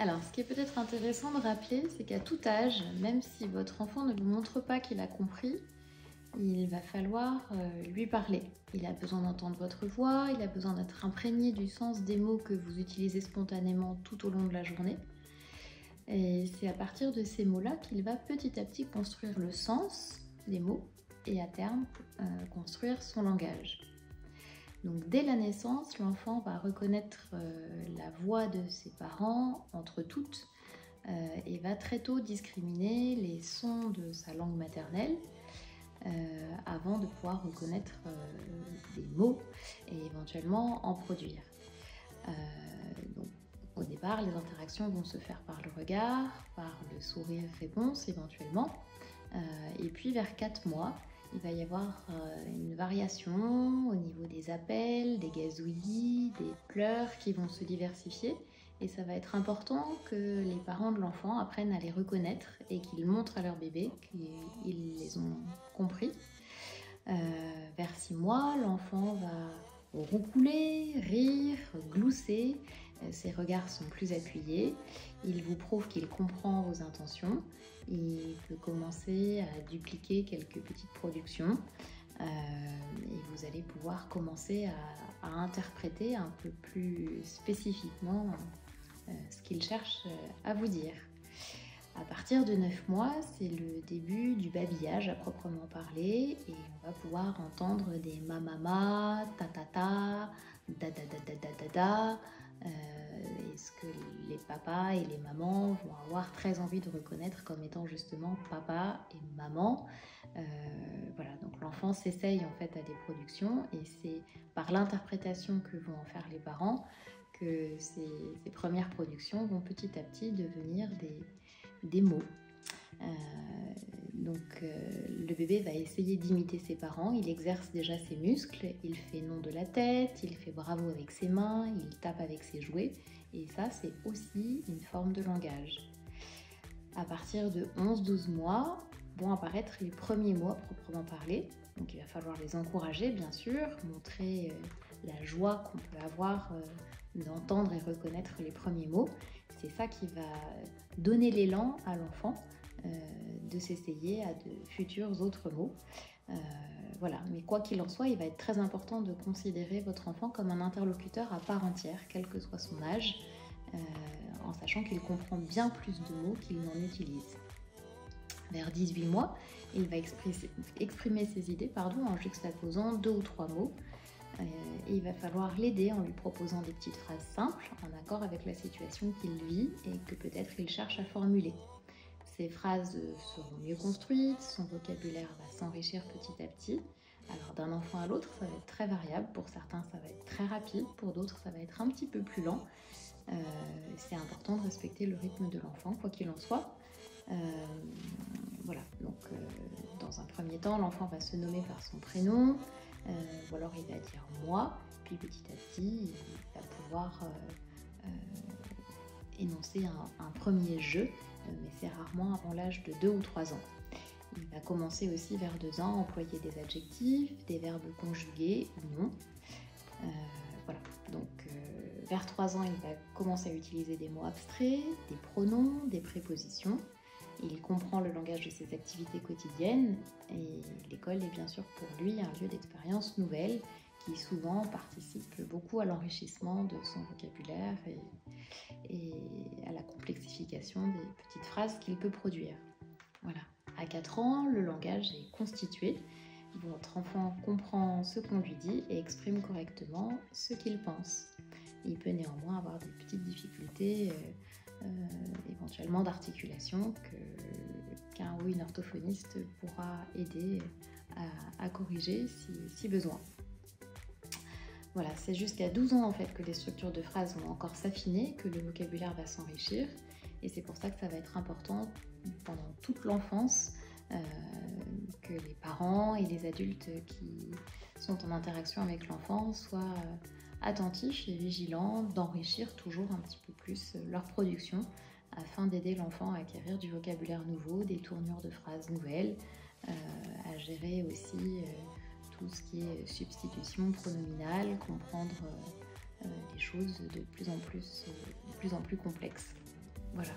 Alors, ce qui est peut-être intéressant de rappeler, c'est qu'à tout âge, même si votre enfant ne vous montre pas qu'il a compris, il va falloir lui parler. Il a besoin d'entendre votre voix, il a besoin d'être imprégné du sens des mots que vous utilisez spontanément tout au long de la journée. Et c'est à partir de ces mots-là qu'il va petit à petit construire le sens des mots et à terme construire son langage. Donc dès la naissance, l'enfant va reconnaître la voix de ses parents entre toutes et va très tôt discriminer les sons de sa langue maternelle avant de pouvoir reconnaître des mots et éventuellement en produire. Donc, au départ, les interactions vont se faire par le regard, par le sourire-réponse éventuellement, et puis vers 4 mois, il va y avoir une variation au niveau des appels, des gazouillis, des pleurs qui vont se diversifier. Et ça va être important que les parents de l'enfant apprennent à les reconnaître et qu'ils montrent à leur bébé qu'ils les ont compris. Vers 6 mois, l'enfant va roucouler, rire, glousser. Ses regards sont plus appuyés. Il vous prouve qu'il comprend vos intentions. Il peut commencer à dupliquer quelques petites productions. Et vous allez pouvoir commencer à interpréter un peu plus spécifiquement ce qu'il cherche à vous dire. À partir de 9 mois, c'est le début du babillage à proprement parler et on va pouvoir entendre des mamama, tatata, da. Et ce que les papas et les mamans vont avoir très envie de reconnaître comme étant justement papa et maman. Voilà, donc l'enfant s'essaye en fait à des productions et c'est par l'interprétation que vont en faire les parents que ces premières productions vont petit à petit devenir des mots. Le bébé va essayer d'imiter ses parents, il exerce déjà ses muscles, il fait non de la tête, il fait bravo avec ses mains, il tape avec ses jouets et ça c'est aussi une forme de langage. À partir de 11-12 mois vont apparaître les premiers mots à proprement parler, donc il va falloir les encourager bien sûr, montrer la joie qu'on peut avoir d'entendre et reconnaître les premiers mots. C'est ça qui va donner l'élan à l'enfant de s'essayer à de futurs autres mots. Voilà, mais quoi qu'il en soit, il va être très important de considérer votre enfant comme un interlocuteur à part entière, quel que soit son âge, en sachant qu'il comprend bien plus de mots qu'il n'en utilise. Vers 18 mois, il va exprimer ses idées en juxtaposant 2 ou 3 mots. Et il va falloir l'aider en lui proposant des petites phrases simples en accord avec la situation qu'il vit et que peut-être il cherche à formuler. Ces phrases seront mieux construites, son vocabulaire va s'enrichir petit à petit. Alors d'un enfant à l'autre, ça va être très variable. Pour certains, ça va être très rapide. Pour d'autres, ça va être un petit peu plus lent. C'est important de respecter le rythme de l'enfant, quoi qu'il en soit. Voilà, donc dans un premier temps, l'enfant va se nommer par son prénom, ou alors il va dire moi, puis petit à petit, il va pouvoir énoncer un premier jeu, mais c'est rarement avant l'âge de 2 ou 3 ans. Il va commencer aussi vers 2 ans à employer des adjectifs, des verbes conjugués ou non. Voilà, donc vers 3 ans, il va commencer à utiliser des mots abstraits, des pronoms, des prépositions. Il comprend le langage de ses activités quotidiennes et l'école est bien sûr pour lui un lieu d'expérience nouvelle qui souvent participe beaucoup à l'enrichissement de son vocabulaire et à la complexification des petites phrases qu'il peut produire. Voilà. À 4 ans, le langage est constitué. Votre enfant comprend ce qu'on lui dit et exprime correctement ce qu'il pense. Il peut néanmoins avoir des petites difficultés éventuellement d'articulation qu'un ou une orthophoniste pourra aider à corriger si besoin. Voilà, c'est jusqu'à 12 ans en fait que les structures de phrases vont encore s'affiner, que le vocabulaire va s'enrichir et c'est pour ça que ça va être important pendant toute l'enfance que les parents et les adultes qui sont en interaction avec l'enfant soient attentifs et vigilants d'enrichir toujours un petit peu plus leur production afin d'aider l'enfant à acquérir du vocabulaire nouveau, des tournures de phrases nouvelles, à gérer aussi tout ce qui est substitution pronominale, comprendre des choses de plus en plus complexes. Voilà.